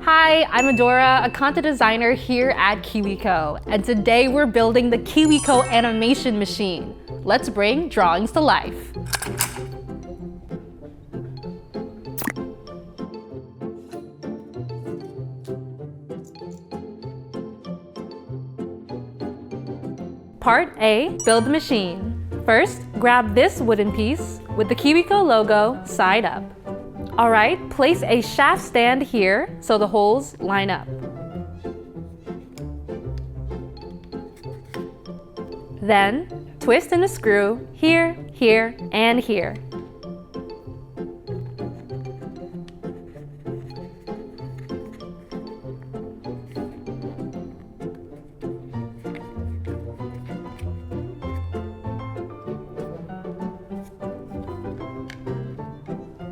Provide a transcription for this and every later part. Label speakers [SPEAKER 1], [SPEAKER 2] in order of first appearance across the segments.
[SPEAKER 1] Hi, I'm Adora, a content designer here at KiwiCo, and today we're building the KiwiCo animation machine. Let's bring drawings to life. Part A, build the machine. First, grab this wooden piece with the KiwiCo logo side up. All right, place a shaft stand here so the holes line up. Then, twist in a screw here, here, and here.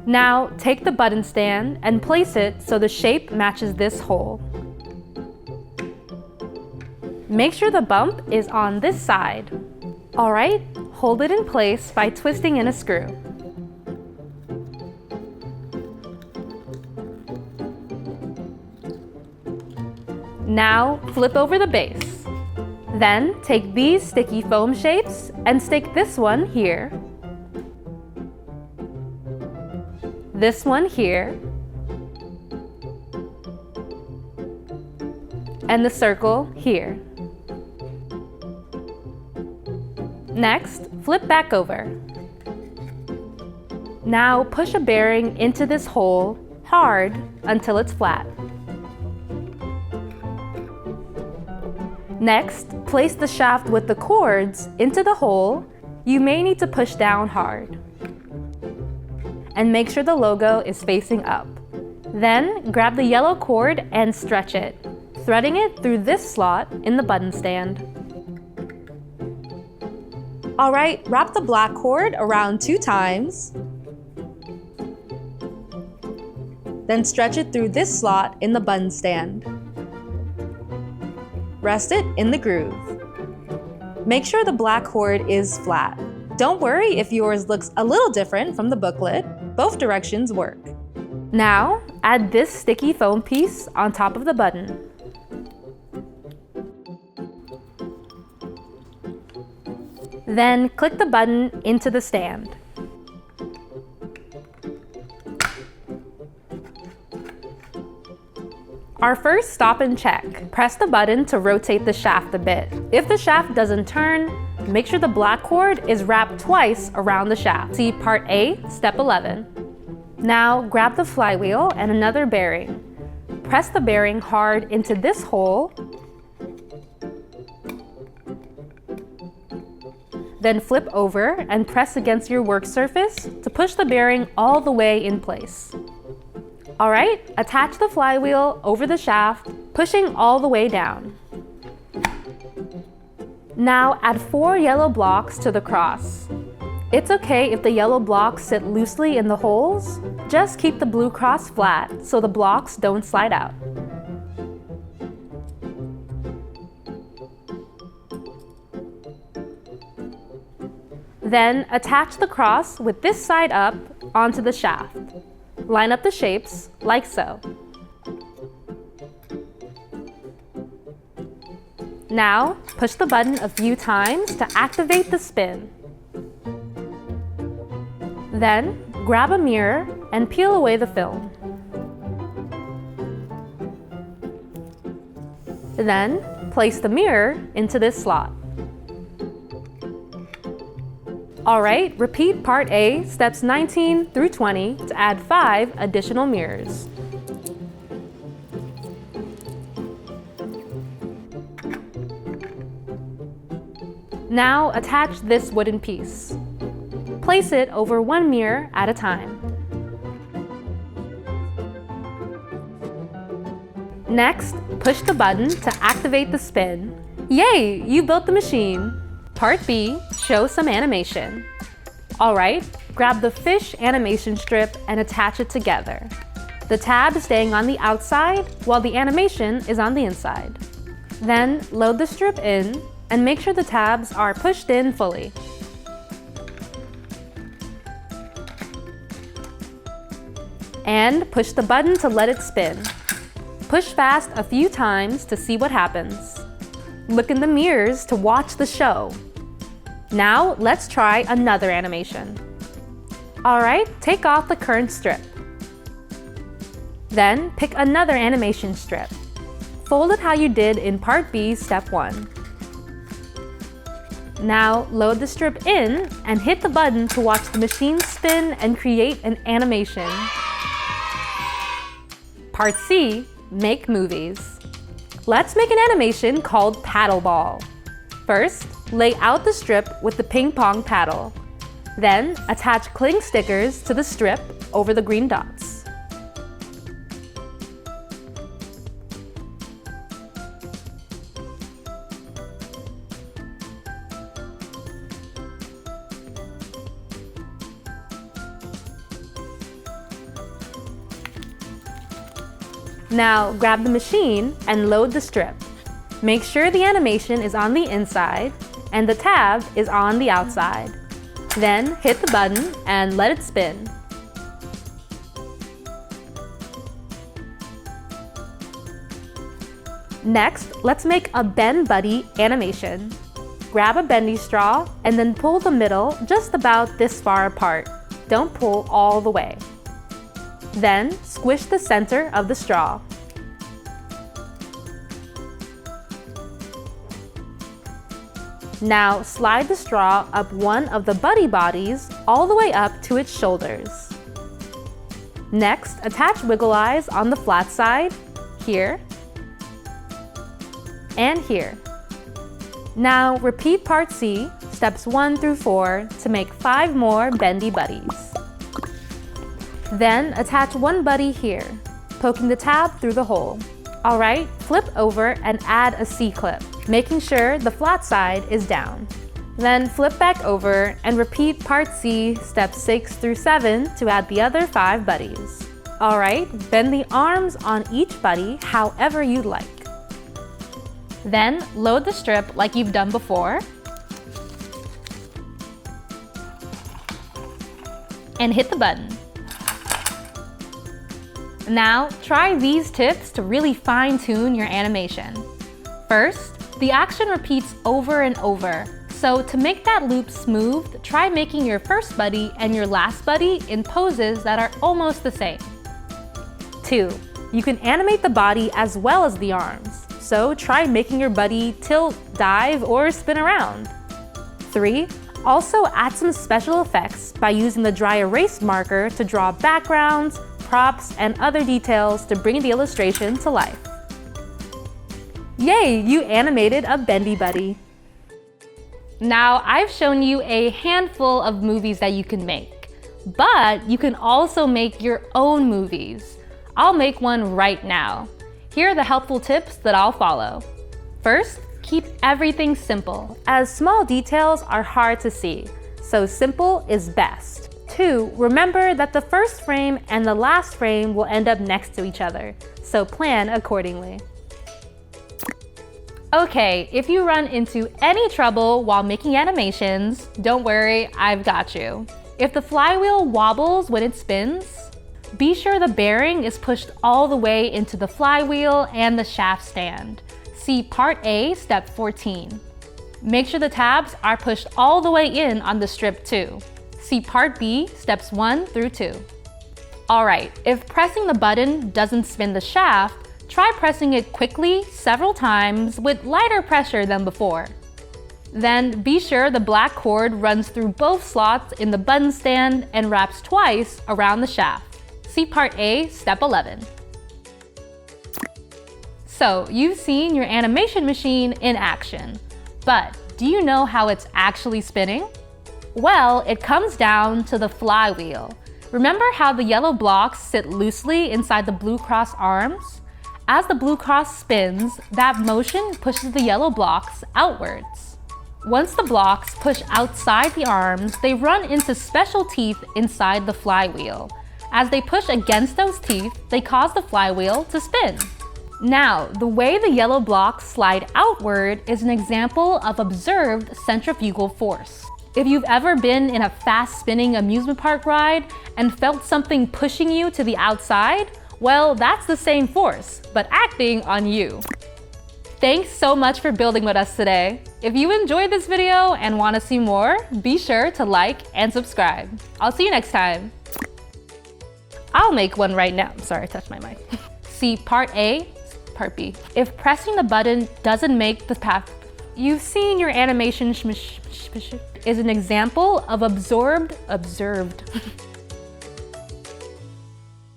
[SPEAKER 1] Now, take the button stand and place it so the shape matches this hole. Make sure the bump is on this side. All right, hold it in place by twisting in a screw. Now, flip over the base. Then, take these sticky foam shapes and stick this one here, this one here, and the circle here. Next, flip back over. Now push a bearing into this hole hard until it's flat. Next, place the shaft with the cords into the hole. You may need to push down hard. And make sure the logo is facing up. Then grab the yellow cord and stretch it, threading it through this slot in the button stand. All right, wrap the black cord around 2 times. Then stretch it through this slot in the button stand. Rest it in the groove. Make sure the black cord is flat. Don't worry if yours looks a little different from the booklet. Both directions work. Now, add this sticky foam piece on top of the button. Then click the button into the stand. Our first stop and check. Press the button to rotate the shaft a bit. If the shaft doesn't turn, make sure the black cord is wrapped twice around the shaft. See Part A, Step 11. Now grab the flywheel and another bearing. Press the bearing hard into this hole. Then flip over and press against your work surface to push the bearing all the way in place. All right, attach the flywheel over the shaft, pushing all the way down. Now add 4 yellow blocks to the cross. It's okay if the yellow blocks sit loosely in the holes. Just keep the blue cross flat so the blocks don't slide out. Then attach the cross with this side up onto the shaft. Line up the shapes like so. Now, push the button a few times to activate the spin. Then, grab a mirror and peel away the film. Then, place the mirror into this slot. All right, repeat Part A, steps 19 through 20 to add 5 additional mirrors. Now attach this wooden piece. Place it over 1 mirror at a time. Next, push the button to activate the spin. Yay, you built the machine! Part B, show some animation. All right, grab the fish animation strip and attach it together. The tab is staying on the outside while the animation is on the inside. Then load the strip in and make sure the tabs are pushed in fully. and push the button to let it spin. Push fast a few times to see what happens. Look in the mirrors to watch the show. Now let's try another animation. Alright, take off the current strip. Then pick another animation strip. Fold it how you did in Part B, Step 1. Now load the strip in and hit the button to watch the machine spin and create an animation. Part C, make movies. Let's make an animation called Paddle Ball. First, lay out the strip with the ping pong paddle. Then, attach cling stickers to the strip over the green dots. Now, grab the machine and load the strip. Make sure the animation is on the inside and the tab is on the outside. Then, hit the button and let it spin. Next, let's make a Bend Buddy animation. Grab a bendy straw and then pull the middle just about this far apart. Don't pull all the way. Then, squish the center of the straw. Now, slide the straw up one of the buddy bodies all the way up to its shoulders. Next, attach wiggle eyes on the flat side, here, and here. Now, repeat Part C, steps 1 through 4, to make 5 more bendy buddies. Then, attach one buddy here, poking the tab through the hole. Alright, flip over and add a C-clip, making sure the flat side is down. Then flip back over and repeat Part C, steps 6 through 7 to add the other 5 buddies. Alright, bend the arms on each buddy however you'd like. Then load the strip like you've done before. And hit the button. Now, try these tips to really fine-tune your animation. First, the action repeats over and over. So to make that loop smooth, try making your first buddy and your last buddy in poses that are almost the same. 2. You can animate the body as well as the arms. So try making your buddy tilt, dive, or spin around. 3. Also add some special effects by using the dry erase marker to draw backgrounds, props, and other details to bring the illustration to life. Yay, you animated a bendy buddy. Now, I've shown you a handful of movies that you can make, but you can also make your own movies. I'll make one right now. Here are the helpful tips that I'll follow. First, keep everything simple, as small details are hard to see, so simple is best. 2, remember that the first frame and the last frame will end up next to each other, so plan accordingly. Okay, if you run into any trouble while making animations, don't worry, I've got you. If the flywheel wobbles when it spins, be sure the bearing is pushed all the way into the flywheel and the shaft stand. See Part A, Step 14. Make sure the tabs are pushed all the way in on the strip too. See Part B, Steps 1 through 2. Alright, if pressing the button doesn't spin the shaft, try pressing it quickly several times with lighter pressure than before. Then be sure the black cord runs through both slots in the button stand and wraps twice around the shaft. See Part A, Step 11. So, you've seen your animation machine in action, but do you know how it's actually spinning? Well, it comes down to the flywheel. Remember how the yellow blocks sit loosely inside the blue cross arms? As the blue cross spins, that motion pushes the yellow blocks outwards. Once the blocks push outside the arms, they run into special teeth inside the flywheel. As they push against those teeth, they cause the flywheel to spin. Now, the way the yellow blocks slide outward is an example of observed centrifugal force. If you've ever been in a fast spinning amusement park ride and felt something pushing you to the outside, well, that's the same force, but acting on you. Thanks so much for building with us today. If you enjoyed this video and want to see more, be sure to like and subscribe. I'll see you next time. I'll make one right now. Sorry, I touched my mic. See part A, part B. If pressing the button doesn't make the path you've seen your animation is an example of observed